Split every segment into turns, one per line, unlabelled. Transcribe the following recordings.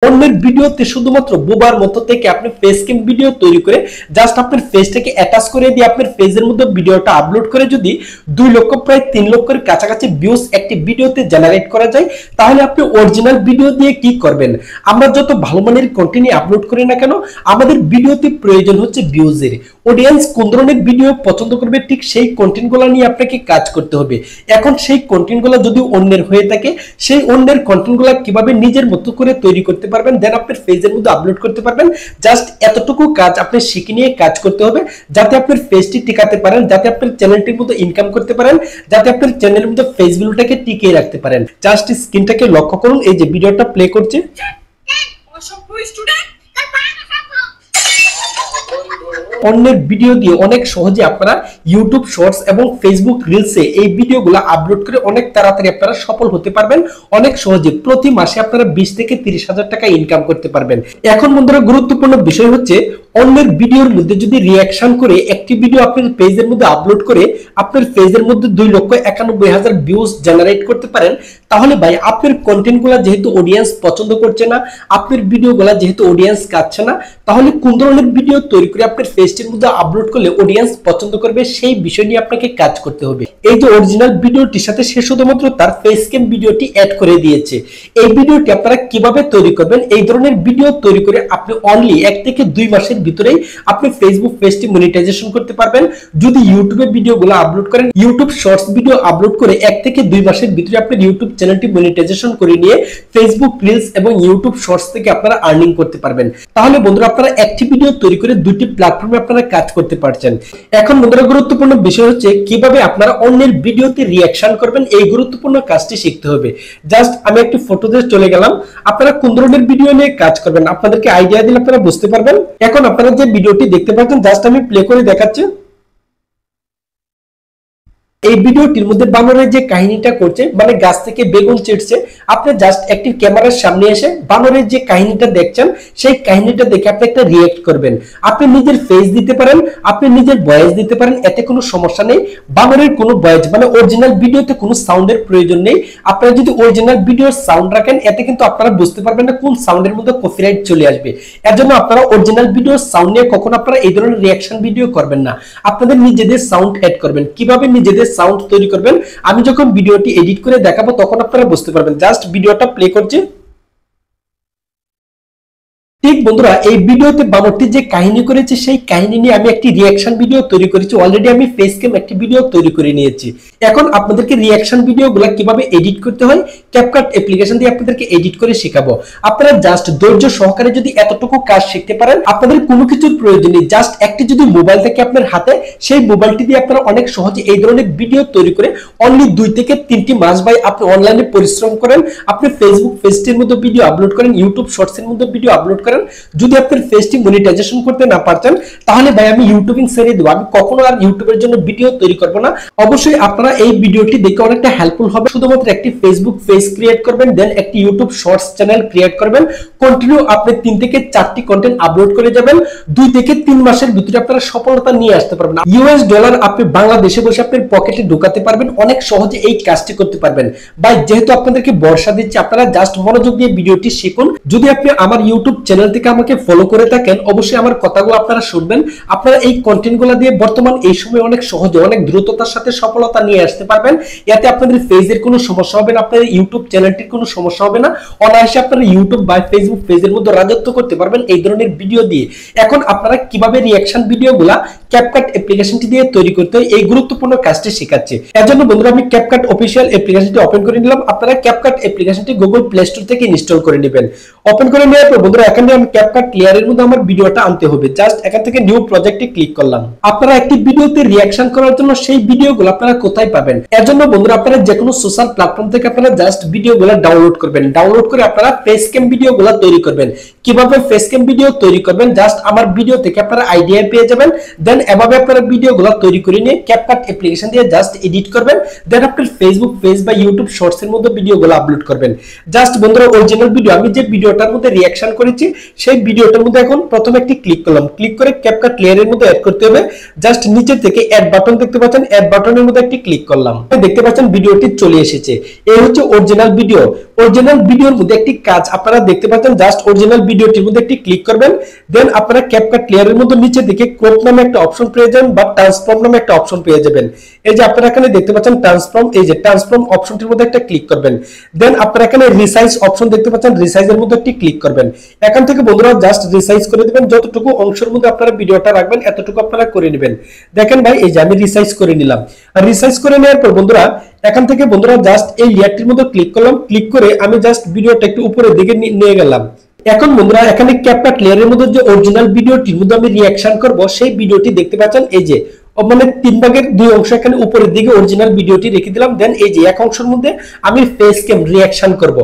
অন্যের ভিডিওতে শুধুমাত্র বোবার মতো থেকে আপনি ফেস ক্যাম ভিডিও তৈরি করে জাস্ট আপনার ফেসটাকে অ্যাটাচ করে দিয়ে আপনার ফেসের মধ্যে ভিডিওটা আপলোড করে যদি 2 লক্ষ প্রায় 3 লক্ষের কাছাকাছি ভিউজ একটি ভিডিওতে জেনারেট করা যায়, তাহলে আপনি অরিজিনাল ভিডিও দিয়ে কি করবেন? আমরা যত ভালো মানের কন্টেন্ট আপলোড করি না কেন, আমাদের ভিডিওতে প্রয়োজন হচ্ছে ভিউজের। অডিয়েন্স কোন ধরনের ভিডিও পছন্দ করবে ঠিক সেই কন্টেন্টগুলো নিয়ে আপনাকে কাজ করতে হবে। এখন সেই কন্টেন্টগুলো যদি অন্যের হয়ে থাকে, সেই অন্যের কন্টেন্টগুলো কিভাবে নিজের মতো করে তৈরি করতে পারবেন, দেন আপনার পেজের মধ্যে আপলোড করতে পারবেন। জাস্ট এতটুকু কাজ আপনি শিখে নিয়ে কাজ করতে হবে, যাতে আপনার পেজটি টিকাতে পারেন, যাতে আপনার চ্যানেলটির মধ্যে ইনকাম করতে পারেন, যাতে আপনার চ্যানেলের মধ্যে ফেস ভ্যালুটাকে টিকিয়ে রাখতে পারেন। জাস্ট স্ক্রিনটাকে লক্ষ্য করুন, এই যে ভিডিওটা প্লে করছে, অন্যের ভিডিও দিয়ে অনেক সহজে আপনারা ইউটিউব শর্টস এবং ফেসবুক রিলসে এই ভিডিওগুলো আপলোড করে অনেক তাড়াতাড়ি আপনারা সফল হতে পারবেন। অনেক সহজে প্রতি মাসে আপনারা 20 থেকে 30 হাজার টাকা ইনকাম করতে পারবেন। এখন বন্ধুরা গুরুত্বপূর্ণ বিষয় হচ্ছে, অন্যের ভিডিওর মধ্যে যদি রিয়াকশন করে একটি ভিডিও আপনার পেজের মধ্যে আপলোড করে আপনার পেজের মধ্যে 2,91,000 ভিউজ জেনারেট করতে পারেন, তাহলে ভাই আপনার কন্টেন্টগুলো যেহেতু অডিয়েন্স পছন্দ করছে না, আপনার ভিডিওগুলো যেহেতু অডিয়েন্স কাটছে না, তাহলে কোন ধরনের ভিডিও তৈরি করে আপনার পেজটির মধ্যে আপলোড করলে অডিয়েন্স পছন্দ করবে সেই বিষয় নিয়ে আপনাকে কাজ করতে হবে। এই যে অরিজিনাল ভিডিওটির সাথে সে শুধুমাত্র তার ফেস ক্যাম ভিডিওটি অ্যাড করে দিয়েছে। এই ভিডিওটি আপনারা কিভাবে তৈরি করবেন? এই ধরনের ভিডিও তৈরি করে আপনি অনলি 1 থেকে 2 মাসের ভিতরেই আপনি ফেসবুক পেজটি মনিটাইজেশন করতে পারবেন। যদি ইউটিউবে ভিডিওগুলো আপলোড করেন, ইউটিউব শর্টস ভিডিও আপলোড করে 1 থেকে 2 মাসের ভিতরে আপনি ইউটিউব চ্যানেলটি মনিটাইজেশন করে নিয়ে ফেসবুক রিলস এবং ইউটিউব শর্টস থেকে আপনারা আর্নিং করতে পারবেন। তাহলে বন্ধুরা আপনারা একটি ভিডিও তৈরি করে দুটি প্ল্যাটফর্মে আপনারা কাজ করতে পারছেন। এখন বন্ধুরা গুরুত্বপূর্ণ বিষয় হচ্ছে কিভাবে আপনারা অন্যের ভিডিওতে রিয়াকশন করবেন, এই গুরুত্বপূর্ণ কাজটি শিখতে হবে। জাস্ট আমি একটি ফটো দিয়ে চলে গেলাম, আপনারা কোন ধরনের ভিডিও নিয়ে কাজ করবেন আপনাদেরকে আইডিয়া দিলে আপনারা বুঝতে পারবেন। এখন আপনারা যে ভিডিওটি দেখতে পাচ্ছেন জাস্ট আমি প্লে করে দেখাচ্ছি। এই ভিডিওটির মধ্যে বানরের যে কাহিনীটা করছে, মানে গাছ থেকে বেগুন চিড়ছে, আপনি জাস্ট একটি ক্যামেরার সামনে এসে বানরের যে কাহিনীটা দেখছেন সেই কাহিনীটা দেখে আপনি একটা রিয়েক্ট করবেন। আপনি নিজের ফেস দিতে পারেন, আপনি নিজের ভয়েস দিতে পারেন, এতে কোনো সমস্যা নেই। বানরের কোনো ভয়েস মানে অরিজিনাল ভিডিওতে কোনো সাউন্ডের প্রয়োজন নেই। আপনারা যদি অরিজিনাল ভিডিওর সাউন্ড রাখেন, এতে কিন্তু আপনারা বুঝতে পারবেন না কোন সাউন্ডের মধ্যে কপিরাইট চলে আসবে। এর জন্য আপনারা অরিজিনাল ভিডিওর সাউন্ড নিয়ে কখনো আপনারা এই ধরনের রিয়াকশন ভিডিও করবেন না। আপনাদের নিজেদের সাউন্ড অ্যাড করবেন। কিভাবে নিজেদের সাউন্ড তৈরি করবেন আমি যখন ভিডিওটি এডিট করে দেখাবো তখন আপনারা বুঝতে পারবেন। জাস্ট ভিডিওটা প্লে করছি। ঠিক বন্ধুরা, এই ভিডিওতে বানরটি যে কাহিনী করেছে সেই কাহিনী নিয়ে আমি একটি রিয়াকশন ভিডিও তৈরি করেছি। অলরেডি আমি ফেস ক্যাম একটি ভিডিও তৈরি করে নিয়েছি। এখন আপনাদেরকে রিয়াকশন ভিডিওগুলো কিভাবে এডিট করতে হয় ক্যাপকাট অ্যাপ্লিকেশন দিয়ে আপনাদেরকে এডিট করে শেখাবো। আপনারা জাস্ট ধৈর্য সহকারে যদি এতটুকু কাজ শিখতে পারেন, আপনাদের কোনো কিছুর প্রয়োজন নেই। জাস্ট একটি যদি মোবাইল থাকে আপনার হাতে, সেই মোবাইলটি দিয়ে আপনারা অনেক সহজে এই ধরনের ভিডিও তৈরি করে অনলি 2 থেকে 3টি মাস ভাই আপনি অনলাইনে পরিশ্রম করেন, আপনি ফেসবুক পেজটির মধ্যে ভিডিও আপলোড করেন, ইউটিউব শর্টসের মধ্যে ভিডিও আপলোড করেন। যদি আপনার পেজটি মনিটাইজেশন করতে না পারছেন, তাহলে ভাই আমি ইউটিউবিং ছেড়ে দেব। আমি কখনো আর ইউটিউবের জন্য ভিডিও তৈরি করব না। অবশ্যই আপনারা এই ভিডিওটি দেখে অনেকটা হেল্পফুল হবে। শুধুমাত্র একটি ফেসবুক পেজ ক্রিয়েট করবেন, দেন একটি ইউটিউব শর্টস চ্যানেল ক্রিয়েট করবেন। কন্টিনিউ আপনি 3 থেকে 4টি কন্টেন্ট আপলোড করে যাবেন। 2 থেকে 3 মাসের ভিতরে আপনারা সফলতা নিয়ে আসতে পারবেন। ইউএস ডলার আপনি বাংলাদেশে বসে আপনার পকেটে ঢোকাতে পারবেন। অনেক সহজে এই কাজটি করতে পারবেন। ভাই যেহেতু আপনাদেরকে ভরসা দিচ্ছি, আপনারা জাস্ট মনোযোগ দিয়ে ভিডিওটি শিখুন। যদি আপনি আমার ইউটিউব চ্যানেল থেকে আমাকে ফলো করে থাকেন, অবশ্যই আমার কথাগুলো আপনারা শুনবেন। আপনারা এই কন্টেন্টগুলো দিয়ে বর্তমান এই সময় অনেক সহজে অনেক দ্রুততার সাথে সফলতা নিয়ে আসতে পারবেন। এতে আপনাদের পেজের কোনো সমস্যা হবে না, আপনাদের ইউটিউব চ্যানেলটির কোনো সমস্যা হবে না। অনায়াসে আপনারা ইউটিউব বা ফেসবুক পেজের মধ্যে রাজত্ব করতে পারবেন এই ধরনের ভিডিও দিয়ে। এখন আপনারা কিভাবে রিয়াকশন ভিডিওগুলা ক্যাপকাট অ্যাপ্লিকেশনটি দিয়ে তৈরি করতে হয় এই গুরুত্বপূর্ণ কাজটি শেখাচ্ছি। এর জন্য বন্ধুরা আমি ক্যাপকাট অফিশিয়াল অ্যাপ্লিকেশনটি ওপেন করে নিলাম। আপনারা ক্যাপকাট অ্যাপ্লিকেশনটি গুগল প্লে স্টোর থেকে ইনস্টল করে নেবেন। ওপেন করে নেওয়ার পর বন্ধুরা এখানে আমি ক্যাপকাট ক্লিয়ারের মধ্যে আমার ভিডিওটা আনতে হবে। জাস্ট এখান থেকে নিউ প্রজেক্টে ক্লিক করলাম। আপনারা একটি ভিডিওতে রিয়াকশন করার জন্য সেই ভিডিওগুলো আপনারা কোথায় পাবেন? এর জন্য বন্ধুরা আপনারা যে কোনো সোশ্যাল প্ল্যাটফর্ম থেকে আপনারা জাস্ট ভিডিওগুলো ডাউনলোড করবেন। ডাউনলোড করে আপনারা ফেস ক্যাম ভিডিওগুলো তৈরি করবেন। কিভাবে ফেস ক্যাম ভিডিও তৈরি করবেন জাস্ট আমার ভিডিও থেকে আপনারা আইডিয়া পেয়ে যাবেন। দেন দেন এভাবে আপনারা ভিডিওগুলো তৈরি করে নিয়ে ক্যাপকাট অ্যাপ্লিকেশন দিয়ে জাস্ট এডিট করবেন, দেন আপনার ফেসবুক পেজ বা ইউটিউব শর্টস এর মধ্যে ভিডিওগুলো আপলোড করবেন। জাস্ট বন্ধুরা অরিজিনাল ভিডিও আমি যে ভিডিওটার মধ্যে রিঅ্যাকশন করেছি সেই ভিডিওটার মধ্যে এখন প্রথমে একটি ক্লিক করলাম, ক্লিক করে ক্যাপকাট লেয়ারের মধ্যে অ্যাড করতে হবে। জাস্ট নিচে থেকে অ্যাড বাটন দেখতে পাচ্ছেন, অ্যাড বাটনের মধ্যে একটি ক্লিক করলাম, দেখতে পাচ্ছেন ভিডিওটি চলে এসেছে। এই হচ্ছে অরিজিনাল ভিডিও। অরিজিনাল ভিডিওর মধ্যে একটি কাজ আপনারা দেখতে পাচ্ছেন, জাস্ট অরিজিনাল ভিডিওটির মধ্যে একটি ক্লিক করবেন, দেন আপনারা ক্যাপকাট লেয়ারের মধ্যে নিচে দিকে ক্রপ নামে একটা অপশন পেয়ে যাবেন বা ট্রান্সফর্ম নামে একটা অপশন পেয়ে যাবেন। এই যে আপনারা এখানে দেখতে পাচ্ছেন ট্রান্সফর্ম, এই যে ট্রান্সফর্ম অপশনটির মধ্যে একটা ক্লিক করবেন, দেন আপনারা এখানে রিসাইজ অপশন দেখতে পাচ্ছেন, রিসাইজের মধ্যে একটি ক্লিক করবেন। এখান থেকে বন্ধুরা জাস্ট রিসাইজ করে দিবেন, যতটুকু অংশের মধ্যে আপনারা ভিডিওটা রাখবেন এতটুকু আপনারা করে নেবেন। দেখেন ভাই এই যে আমি রিসাইজ করে নিলাম। আর রিসাইজ করে নেওয়ার পর বন্ধুরা এখান থেকে বন্ধুরা জাস্ট এই লেয়ারটির মধ্যে ক্লিক করলাম, ক্লিক করে আমি জাস্ট ভিডিওটা একটু উপরের দিকে নিয়ে গেলাম। এখন বন্ধুরা এখানে ক্যাপকাট লেয়ারের মধ্যে যে অরিজিনাল ভিডিওটির মধ্যে আমি রিঅ্যাকশন করব সেই ভিডিওটি দেখতে পাচ্ছেন, এই যে মানে 3 ভাগের 2 অংশ এখানে উপরের দিকে অরিজিনাল ভিডিওটি রেখে দিলাম। দেন এই যে এক অংশের মধ্যে আমি ফেস ক্যাম রিঅ্যাকশন করব,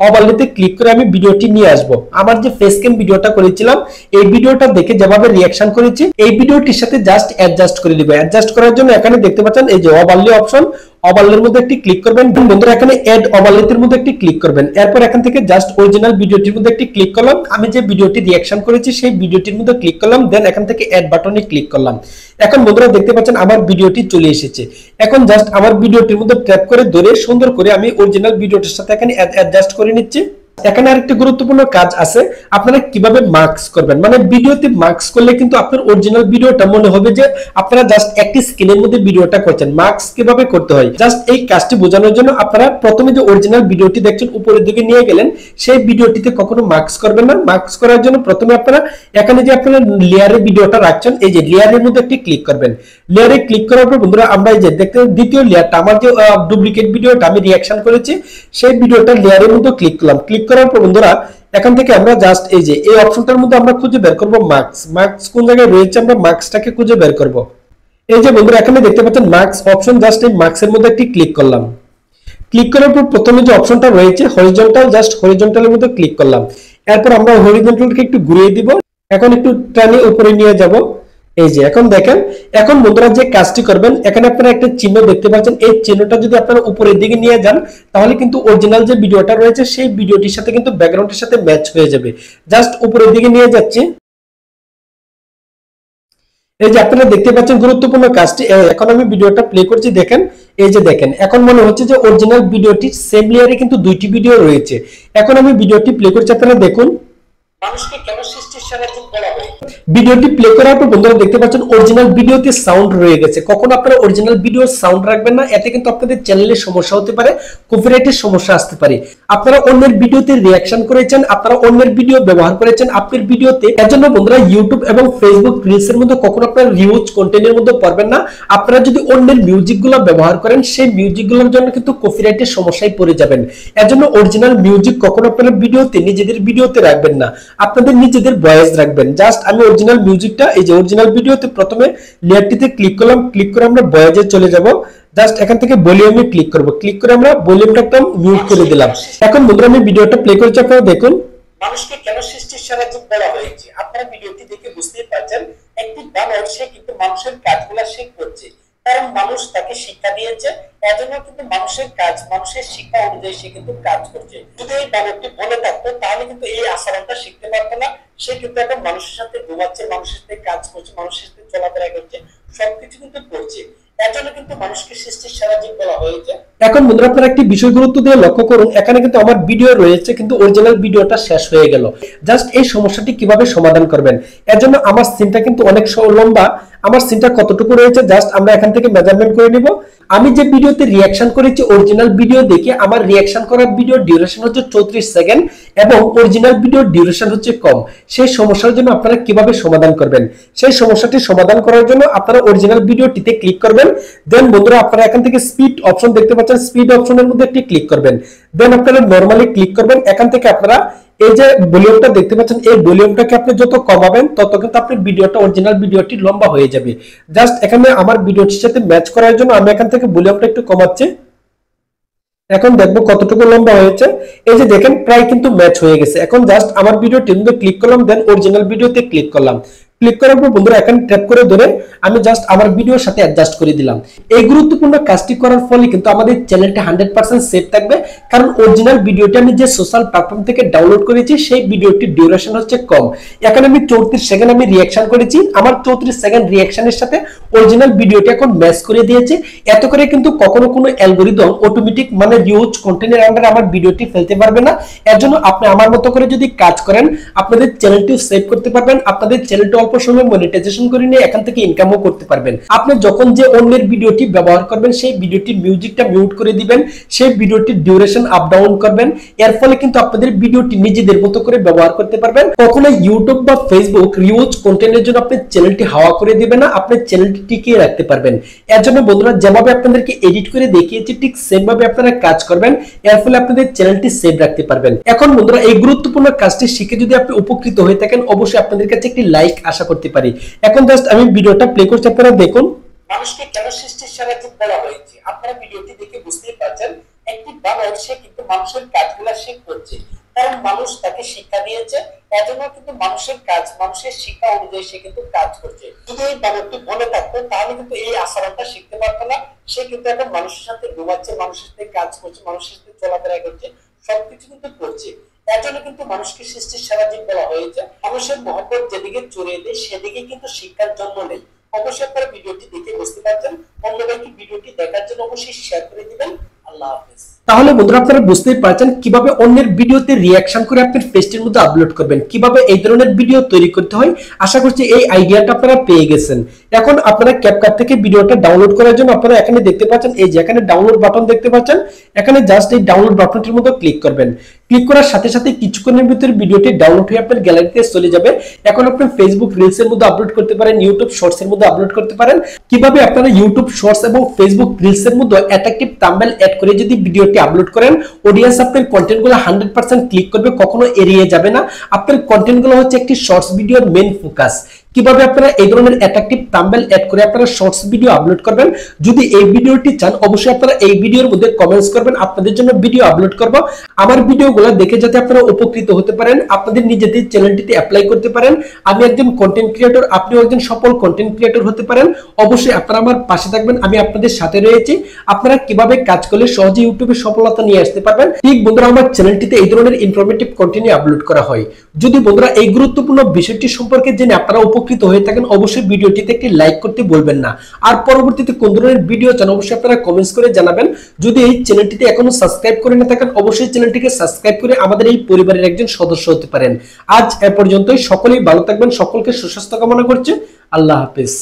ওভারলেতে ক্লিক করে আমি ভিডিওটি নিয়ে আসব। আমার যে ফেস ক্যাম ভিডিওটা করেছিলাম এই ভিডিওটা দেখে যেভাবে রিঅ্যাকশন করেছি এই ভিডিওটির সাথে জাস্ট অ্যাডজাস্ট করে দিব। অ্যাডজাস্ট করার জন্য এখানে দেখতে পাচ্ছেন এই যে ওভারলে অপশন, ওভারলের মধ্যে একটি ক্লিক করবেন, বন্ধুরা এখানে অ্যাড ওভারলের মধ্যে একটি ক্লিক করবেন। এরপর এখান থেকে জাস্ট অরিজিনাল ভিডিওটির মধ্যে একটি ক্লিক করলাম, আমি যে ভিডিওটি রিঅ্যাকশন করেছি সেই ভিডিওটির মধ্যে ক্লিক করলাম, দেন এখান থেকে অ্যাড বাটনে ক্লিক করলাম। এখন বন্ধুরা দেখতে পাচ্ছেন আমার ভিডিওটি চলে এসেছে। এখন জাস্ট আমার ভিডিওটির মধ্যে ট্যাপ করে ধরে সুন্দর করে আমি অরিজিনাল ভিডিওটির সাথে এখানে অ্যাডজাস্ট করে নিচ্ছি। এখানে আরেকটি গুরুত্বপূর্ণ কাজ আছে, আপনারা কিভাবে মার্কস করবেন, মানে ভিডিওতে মার্কস করলে কিন্তু আপনার অরিজিনাল ভিডিওটা মনে হবে যে আপনারা জাস্ট একটি স্ক্রিনের মধ্যে ভিডিওটা করছেন। মার্কস কিভাবে করতে হয় জাস্ট এই কাজটি বোঝানোর জন্য আপনারা প্রথমে যে অরিজিনাল ভিডিওটি দেখছেন উপরের দিকে নিয়ে গেলেন, সেই ভিডিওটিতে কখনো মার্কস করবেন না। মার্কস করার জন্য প্রথমে আপনারা এখানে যে আপনারা লেয়ারে ভিডিওটা রাখছেন এই যে লেয়ারের মধ্যে একটি ক্লিক করবেন। লেয়ারে ক্লিক করার পর বন্ধুরা আমরা এই যে দেখতে দ্বিতীয় লেয়ারটা আমার যে ডুপ্লিকেট ভিডিওটা আমি রিঅ্যাকশন করেছি সেই ভিডিওটা লেয়ারের মধ্যে ক্লিক করলাম। ক্লিক করার পর বন্ধুরা এখান থেকে আমরা জাস্ট এই যে এই অপশনটার মধ্যে আমরা খুঁজে বের করব মার্কস। মার্কস কোন জায়গায় রয়েছে আমরা মার্কসটাকে খুঁজে বের করব। এই যে বন্ধুরা এখানে দেখতে পাচ্ছেন মার্কস অপশন, জাস্ট এই মার্কসের মধ্যে একটি ক্লিক করলাম। ক্লিক করার পর প্রথমে যে অপশনটা রয়েছে হরিজন্টাল, জাস্ট হরিজন্টালের মধ্যে ক্লিক করলাম। এরপর আমরা হরিজন্টালকে একটু ঘুরিয়ে দিব, এখন একটু টানে উপরে নিয়ে যাব। এই যে এখন দেখেন, এখন বন্ধুরা যে কাজটি করবেন এখানে আপনারা একটা চিহ্ন দেখতে পাচ্ছেন, এই চিহ্নটা যদি আপনারা উপরের দিকে নিয়ে যান তাহলে কিন্তু অরিজিনাল যে ভিডিওটা রয়েছে সেই ভিডিওটির সাথে কিন্তু ব্যাকগ্রাউন্ডের সাথে ম্যাচ হয়ে যাবে। জাস্ট উপরের দিকে নিয়ে যাচ্ছি। এই যে আপনারা দেখতে পাচ্ছেন গুরুত্বপূর্ণ কাজটি। এখন আমি ভিডিওটা প্লে করছি, দেখেন এই যে দেখেন এখন মনে হচ্ছে যে অরিজিনাল ভিডিওটি সেম লেয়ারে কিন্তু দুইটি ভিডিও রয়েছে। এখন আমি ভিডিওটি প্লে করছি, আপনারা দেখুন। মানুষকে কেন সৃষ্টির সেরা যুগ বলা হয়। ভিডিওটি প্লে করার পর বন্ধুরা দেখতে পাচ্ছেন অরিজিনাল ভিডিওতে সাউন্ড রয়ে গেছে। কখন আপনারা অরিজিনাল ভিডিওর সাউন্ড রাখবেন না, এতে কিন্তু আপনাদের চ্যানেলের সমস্যা হতে পারে, কপিরাইটের সমস্যা আসতে পারে। আপনারা অন্যের ভিডিওতে রিঅ্যাকশন করেছেন, আপনারা অন্যের ভিডিও ব্যবহার করেছেন আপনার ভিডিওতে, এর জন্য বন্ধুরা ইউটিউব এবং ফেসবুক রিলস এর মধ্যে কখনো আপনারা রিউজ কন্টেন্টের মধ্যে পড়বেন না। আপনারা যদি অন্যের মিউজিকগুলো ব্যবহার করেন সেই মিউজিকগুলোর জন্য কিন্তু কপিরাইটের সমস্যায় পড়ে যাবেন। এর জন্য অরিজিনাল মিউজিক কখনো আপনারা ভিডিওতে নিজেদের ভিডিওতে রাখবেন না, আপনাদের নিজেদের ভয়েস রাখবেন। জাস্ট আমি অরিজিনাল মিউজিকটা এই যে অরিজিনাল ভিডিওতে প্রথমে লেয়ারটিতে ক্লিক করলাম, ক্লিক করে আমরা ভয়েসে চলে যাব। জাস্ট এখান থেকে ভলিউমে ক্লিক করব, ক্লিক করে আমরা ভলিউমটা একদম মিউট করে দিলাম। এখন বন্ধুরা আমি ভিডিওটা প্লে করছি, আপনারা দেখুন। মানুষকে কেন সৃষ্টির সেরা যুগ বলা হয়েছে, আপনারা ভিডিওটি দেখে বুঝতেই পারছেন একটি বানর সে কিন্তু মানুষের কাজগুলো সে করছে, কারণ মানুষ তাকে শিক্ষা দিয়েছে, এজন্য কিন্তু মানুষের কাজ মানুষের শিক্ষা অনুযায়ী সে কিন্তু কাজ করছে। যদি এই বানরটি বলে থাকতো তাহলে কিন্তু এই আচরণটা শিখতে পারতো না। সে কিন্তু এখন মানুষের সাথে ঘুমাচ্ছে, মানুষের সাথে কাজ করছে, মানুষের সাথে চলাফেরা করছে, সবকিছু কিন্তু করছে। এজন্য কিন্তু মানুষকে সৃষ্টির সেরা জীব বলা হয়েছে। এখন বন্ধুরা আপনারা একটি বিষয় গুরুত্ব দিয়ে লক্ষ্য করুন, এখানে কিন্তু আমার ভিডিও রয়েছে কিন্তু অরিজিনাল ভিডিওটা শেষ হয়ে গেল। জাস্ট এই সমস্যাটি কিভাবে সমাধান করবেন, এর জন্য আমার সিনটা কিন্তু অনেক লম্বা, আমার সিনটা কতটুকু রয়েছে জাস্ট আমরা এখান থেকে মেজারমেন্ট করে নিব। আমি যে ভিডিওতে রিঅ্যাকশন করেছি অরিজিনাল ভিডিও দেখে আমার রিঅ্যাকশন করার ভিডিও ডিউরেশন হচ্ছে 34 সেকেন্ড এবং অরিজিনাল ভিডিও ডিউরেশন হচ্ছে কম। সেই সমস্যার জন্য আপনারা কিভাবে সমাধান করবেন, সেই সমস্যাটি সমাধান করার জন্য আপনারা অরিজিনাল ভিডিওটিতে ক্লিক করবেন। দেন বন্ধুরা আপনারা এখান থেকে স্পিড অপশন দেখতে পাচ্ছেন, স্পিড অপশনের মধ্যে একটি ক্লিক করবেন। দেন আপনারা নরমালি ক্লিক করবেন। এখান থেকে আপনারা এই যে ভলিউমটা দেখতে পাচ্ছেন এই ভলিউমটাকে আপনি যত কমাবেন তত কিন্তু আপনার ভিডিওটা অরিজিনাল ভিডিওটি লম্বা হয়ে যাবে। জাস্ট এখানে আমার ভিডিওটির সাথে ম্যাচ করার জন্য আমি এখান থেকে ভলিউমটা একটু কমাচ্ছি। এখন দেখবো কতটুকু লম্বা হয়েছে। এই যে দেখেন প্রায় কিন্তু ম্যাচ হয়ে গেছে। এখন জাস্ট আমার ভিডিওটির মধ্যে ক্লিক করলাম, দেন অরিজিনাল ভিডিওতে ক্লিক করলাম। ক্লিক করার পর বন্ধুরা এখানে ট্যাপ করে ধরে আমি জাস্ট আমার ভিডিওর সাথে অ্যাডজাস্ট করে দিলাম। এই গুরুত্বপূর্ণ কাজটি করার ফলে কিন্তু আমাদের চ্যানেলটা 100% সেভ থাকবে, কারণ অরিজিনাল ভিডিওটি আমি যে সোশ্যাল প্ল্যাটফর্ম থেকে ডাউনলোড করেছি সেই ভিডিওটির ডিউরেশন হচ্ছে কম। এখানে আমি 34 সেকেন্ড আমি রিঅ্যাকশন করেছি, আমার 34 সেকেন্ড রিঅ্যাকশনের সাথে অরিজিনাল ভিডিওটি এখন ম্যাচ করে দিয়েছে। এত করে কিন্তু কখনো কোনো অ্যালগরিদম অটোমেটিক মানে রিউজ কন্টেন্টের আন্ডারে আমার ভিডিওটি ফেলতে পারবে না। এর জন্য আপনি আমার মতো করে যদি কাজ করেন আপনাদের চ্যানেলটিও সেভ করতে পারবেন, আপনাদের চ্যানেলটি অল্প সময়ে মনিটাইজেশন করে নিয়ে এখান থেকে ইনকামও করতে পারবেন। আপনি যখন যে অন্যের ভিডিওটি ব্যবহার করবেন সেই ভিডিওটির মিউজিকটা মিউট করে দিবেন, সেই ভিডিওটির ডিউরেশন আপ ডাউন করবেন, এর ফলে কিন্তু আপনাদের ভিডিওটি নিজেদের মতো করে ব্যবহার করতে পারবেন। কখনো ইউটিউব বা ফেসবুক রিউজ কন্টেন্টের জন্য আপনি চ্যানেলটি হাওয়া করে দিবেন না, আপনি চ্যানেলটি টিকিয়ে রাখতে পারবেন। এর জন্য বন্ধুরা যেভাবে আপনাদেরকে এডিট করে দেখিয়েছি ঠিক সেম ভাবে আপনারা কাজ করবেন, এর ফলে আপনাদের চ্যানেলটি সেভ রাখতে পারবেন। এখন বন্ধুরা এই গুরুত্বপূর্ণ কাজটি শিখে যদি আপনি উপকৃত হয়ে থাকেন অবশ্যই আপনাদের কাছে একটি লাইক আশা করতে পারি। এখন জাস্ট আমি ভিডিওটা প্লে করছি, আপনারা দেখুন। মানুষকে কেন সৃষ্টির সারা জীব বলা হয়েছে আপনারা ভিডিওটি দেখে বুঝতেই পারছেন। একটি বানর সে কিন্তু মানুষের কাজগুলো সে করছে, কারণ মানুষ তাকে শিক্ষা দিয়েছে, এজন্য কিন্তু মানুষের কাজ মানুষের শিক্ষা অনুযায়ী সে কিন্তু কাজ করছে। যদি এই বানরটি বলে থাকতো তাহলে কিন্তু এই আচরণটা শিখতে পারতো না। সে কিন্তু এখন মানুষের সাথে ঘুমাচ্ছে, মানুষের সাথে কাজ করছে, মানুষের সাথে চলাফেরা করছে, সবকিছু কিন্তু করছে। এর জন্য কিন্তু মানুষকে সৃষ্টির সারা জীব বলা হয়েছে। মানুষের মহব্বত যেদিকে চড়িয়ে দেয় সেদিকে কিন্তু শিক্ষার জন্ম নেই। অবশ্যই আপনারা ভিডিওটি দেখে বুঝতে পারছেন। অন্যদেরকে ভিডিওটি দেখার জন্য অবশ্যই শেয়ার করে দিবেন। আল্লাহ হাফেজ। তাহলে বন্ধুরা আপনারা বুঝতেই পারছেন কিভাবে অন্যের ভিডিওতে রিঅ্যাকশন করে আপনার পেজের মধ্যে আপলোড করবেন, কিভাবে এই ধরনের ভিডিও তৈরি করতে হয়। আশা করছি এই আইডিয়াটা আপনারা পেয়ে গেছেন। এখন আপনারা ক্যাপকাট থেকে ভিডিওটা ডাউনলোড করার জন্য আপনারা এখানে দেখতে পাচ্ছেন এই যে এখানে ডাউনলোড বাটন দেখতে পাচ্ছেন, এখানে জাস্ট এই ডাউনলোড বাটনটির মধ্যে ক্লিক করবেন। ক্লিক করার সাথে সাথে কিছুক্ষণের ভিতরে ভিডিওটি ডাউনলোড হয়ে আপনার গ্যালারিতে চলে যাবে। এখন আপনি ফেসবুক রিলস এর মধ্যে আপলোড করতে পারেন, ইউটিউব শর্টস এর মধ্যে আপলোড করতে পারেন। কিভাবে আপনারা ইউটিউব শর্টস এবং ফেসবুক রিলস এর মধ্যে অ্যাট্রাকটিভ থাম্বনেল এড করে যদি ভিডিওটি আপলোড করেন অডিয়েন্স আপনার কন্টেন্টগুলো 100% ক্লিক করবে, কখনো এড়িয়ে যাবে না। আপনার কন্টেন্টগুলো হচ্ছে একটি শর্টস ভিডিওর মেইন ফোকাস। কিভাবে আপনারা এই ধরনের অ্যাট্রাকটিভ থাম্বনেল এড করে আপনারা শর্টস ভিডিও আপলোড করবেন, যদি এই ভিডিওটি চান অবশ্যই আপনারা এই ভিডিওর মধ্যে কমেন্টস করবেন, আপনাদের জন্য ভিডিও আপলোড করব। আমার ভিডিওগুলো দেখে যাতে আপনারা উপকৃত হতে পারেন, আপনাদের নিজেদের চ্যানেলটিতে অ্যাপ্লাই করতে পারেন। আমি একজন কন্টেন্ট ক্রিয়েটর, আপনিও একজন সফল কন্টেন্ট ক্রিয়েটর হতে পারেন। অবশ্যই আপনারা আমার পাশে থাকবেন, আমি আপনাদের সাথে রয়েছি। আপনারা কিভাবে কাজ করলে সহজে ইউটিউবে সফলতা নিয়ে আসতে পারবেন। ঠিক বন্ধুরা আমার চ্যানেলটিতে এই ধরনের ইনফরমেটিভ কন্টেন্ট আপলোড করা হয়। যদি বন্ধুরা এই গুরুত্বপূর্ণ বিষয়টি সম্পর্কে জেনে আপনারা উপকৃত হয়ে থাকেন অবশ্যই ভিডিওটিতে একটি লাইক করতে ভুলবেন না। আর পরবর্তীতে কোন ধরনের ভিডিও চান অবশ্যই আপনারা কমেন্টস করে জানাবেন। যদি এই চ্যানেলটিতে এখনো সাবস্ক্রাইব করে না থাকেন অবশ্যই চ্যানেলটিকে সাবস্ক্রাইব করে আমাদের এই পরিবারের একজন সদস্য হতে পারেন। আজ এ পর্যন্তই, সকলেই ভালো থাকবেন, সকলকে সুস্বাস্থ্য কামনা করছি। আল্লাহ হাফেজ।